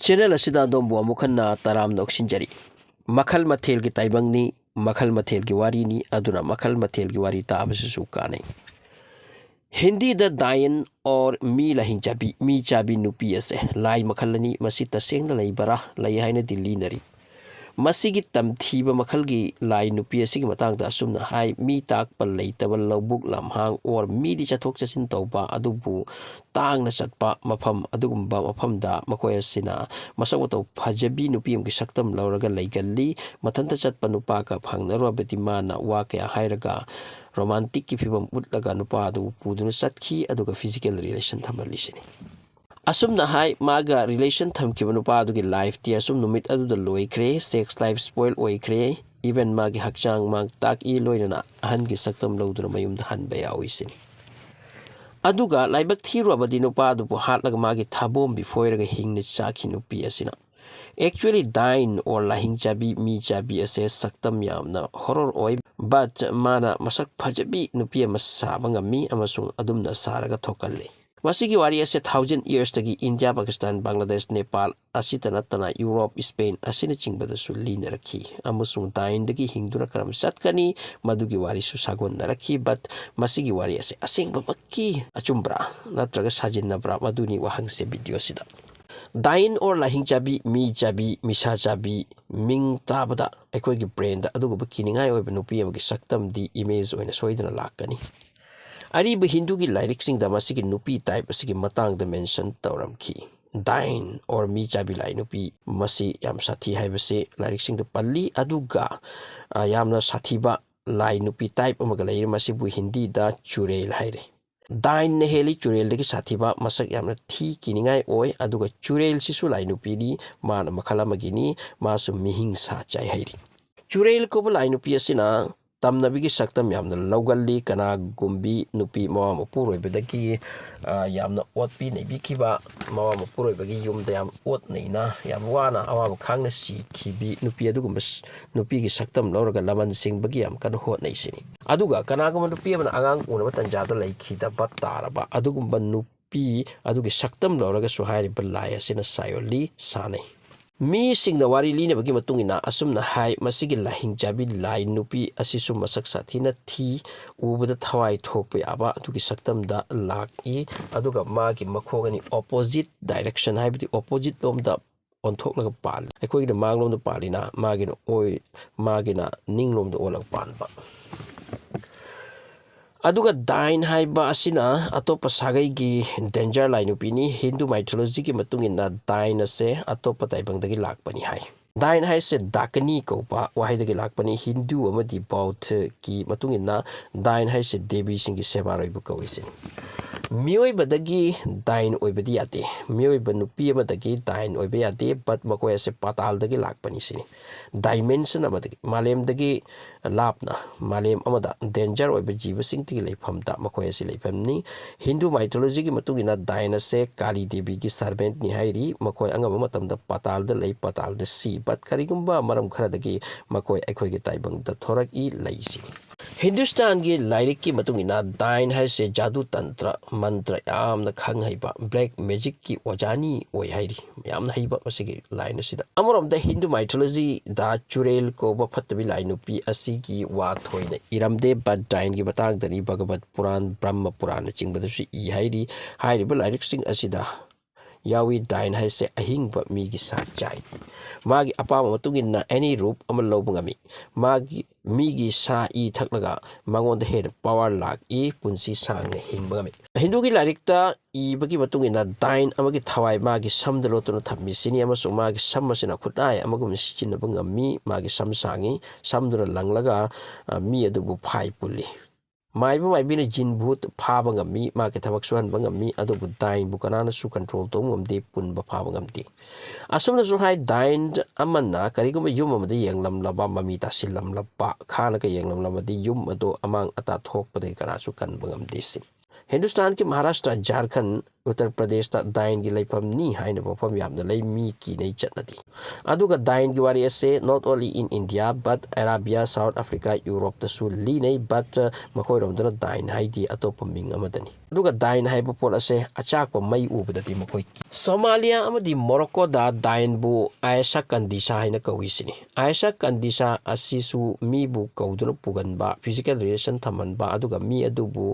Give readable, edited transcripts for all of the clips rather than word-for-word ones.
Churel asida dombo amukhanna taram noksinjari. Makhal mathel ki taibangni, makhal mathel ki wari ni, aduna makhal mathel ki wari taabasisu kanai. Hindi da Dyan or mi Lahingchabi, mi chabi nupi ase, lai makhalani masita sengda lai bara, lai haina dilli nari. Masigi tamthiba makhalgi lai nupi asigi matang da asumna hai mi tak palai tabal laubuk lamhang or mi di chathok chasin tauba adubu tang na chatpa mafam adugumba mafam da makoy asina masaw taw phajabi nupi amgi saktam lauraga laigalli mathanta chatpa nupa ka phangnaro betima na wa kaya hairaga romantic ki fibam utlaga nupa adu puduna satki aduga physical relation thamalisini. Asumna hai maga relation thamkiba nupa adugi life ti asum numit aduda loikre sex life spoil oikre even magi hakchang mag tak i loina ahangi saktam lauduna mayumda hanba yawisin. Aduga laibak thiru abadi nupa adu po hatlaga magi thabom bifoiraga hingni chaki nupi asina. Actually Dyan or Lahingchabi mi chabi ase saktam yamna horror oi but mana masak phajabi nupi masaba ngami amasung adumna saraga thokalle. Masigi wari ase 1000 years tagi India, Pakistan, Bangladesh, Nepal, asita natana Europe, Spain, asina chingbada su lina rakhi. Amasung Dyan dagi hingduna karam satkani madugi wari su sagon narakhi but masigi wari ase asing babaki achumbra natraga sajin nabra maduni wahang se video sida. Dyan or Lahingchabi, mi chabi, misa chabi, ming tabada ekoi gi brain da adugo kiningai oi nupi amagi saktam di image oina soidana lakani. Ariba Hindu ki lyric sing da masigi nupi type asigi matang da mention tawram ki. Dyan or mi chabi lai nupi masi yam sathi hai base lyric sing da palli aduga yamna sathi ba lai nupi type amaga lai masibu Hindi da Churel haire. Dyan ne heli Churel de ki sathi ba masak yamna thi kiningai oi aduga Churel sisu lai nupi ni mana makhala magini masu mihing sa chai hairi. Churel ko lai nupi asina tam nabigi saktam yamna laugalli kana gumbi nupi mawa mapuroi bedagi yamna otpi nebi kiba mawa mapuroi bagi yumda yam ot neina yam wana awa khangna si kibi nupi adugumbas nupi gi saktam lauraga laman sing bagi yam kan hot neisini aduga kana gum nupi amna angang unaba tanjada laiki da bataraba adugumba nupi adugi saktam lauraga suhairi balaya sina sayoli sanai. Mi sing da wari lina bagi matungina asumna hai masigi Lahingchabi lai nupi asisu masak sathina thi ubada thawai thokpe aba adugi saktam da laki aduga magi makhogani opposite direction haibdi opposite lom da onthoknaga pal ekoi da manglom da palina magina oi magina ninglom da olag panba. Aduga Dyan haiba asina atopa sagai gi danger lai nupini Hindu mythology ki matungina Dyan ase atopa taibang dagi lakpani hai. Dyan hai se dakani ko pa wahai dagi lakpani Hindu amadi Bauddha ki matungina Dyan hai se devi singi seba roibu kawisin. Mioi badagi Dyan oibadi yate mioi banupi amadagi Dyan oibe yate but makoy ase patal dagi lakpani sini. Dimension amadagi malem dagi lapna malem amada danger oibe jiba sing leifam da makoy ase leifam ni Hindu mythology ki matungina Dyan ase Kali Devi ki servant ni hairi makoy angam matam da patal da lei patal da si but karigumba maram khara dagi makoy ekoi gi taibang da thorak i leisi. Hindustan ki lyric ki matungina Dyan hai se jadu tantra mantra yamna khang haiba black magic ki ojani oi hairi yamna haiba masigi line sida amorom da Hindu mythology da Churel ko ba phatbi line pi asigi wa thoina iramde but Dyan ki batang dani Bhagavad Puran Brahma Puran chingbada su I hairi hairi ba lyric sing asida yawi Dyan hai se ahing ba mi gi sa chai magi apama matungina any roop amal lobungami magi migi sa I thaklaga mangon the head power lak I punsi sang ne hingbami Hindu ki lyric ta I bagi matungina Dyan amagi thawai magi samdalo to thammi sini amasu magi sammasina khutai amagum sichin bangami magi samsangi samdura langlaga mi adubu phai pulli maibu maibina jin bhut phaba ngami ma ke thabak suhan bangami adubu Dyan bu kanana su control to ngamde pun ba phaba ngamti asumna su hai Dyan amanna karigum yum amade yenglam laba mami tasilam laba khana ka yenglam lamadi yum ado amang ata thok pade kana su kan bangamde sim. Hindustan ki Maharashtra Jharkhand Uttar Pradesh Dyan gi laifam ni haina mafam yamna lay mi ki nei chatnadi aduga Dyan gi wari ase not only in India but Arabia, South Africa, Europe ta su li nei but makoi rom dana Dyan haidi atop ming amadani aduga Dyan haiba pol ase achak pa mai ubadati makoi Somalia amadi Morocco da Dyan bu Aisha Kandisa haina kawisini Aisha Kandisa asisu mi bu kauduna puganba physical relation thamanba aduga mi adubu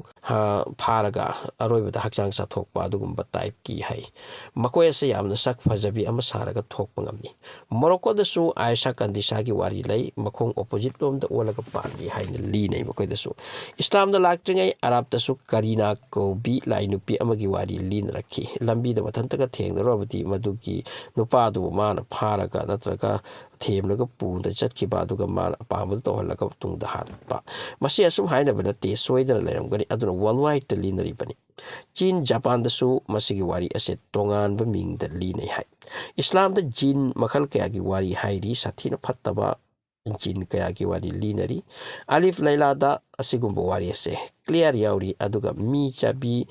pharaga aroibada hakchang sa thokpa adugumba type ki hai makoi ase yamna sak fajabi ama saraga thokpa ngamni Morocco da su Aisha Kandisa gi wari lay makhong opposite lom da olaga pali haina li nei makoi da su Islam da laktringai Arab da su Karina ko bi lai nupi amagi wari lin rakhi lambi da mathanta ka thengna robati madugi nupa du mana pharaga natraga themlaga pu da chatkiba aduga mana pamul to halaga tung da hatpa masi asum haina bana te soidana leramgani aduna worldwide ta linari bani Chin Japan da su masigi wari ase tongan ba ming da linai hai Islam da jin makhal kaya gi wari hairi sathina phattaba jin kaya gi wari linari Alif Laila da asigumba wari ase clear yauri aduga mi chabi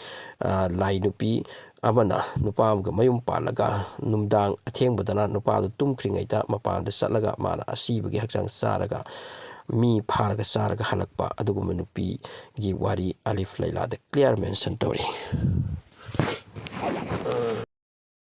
lai nupi amana nupa amga mayum palaga numdang athengbadana nupa du tumkringaita mapanda satlaga mana asibagi hakchang saraga mi pharaga saraga halakpa aduguma nupi gi wari Alif Laila da clear mention tori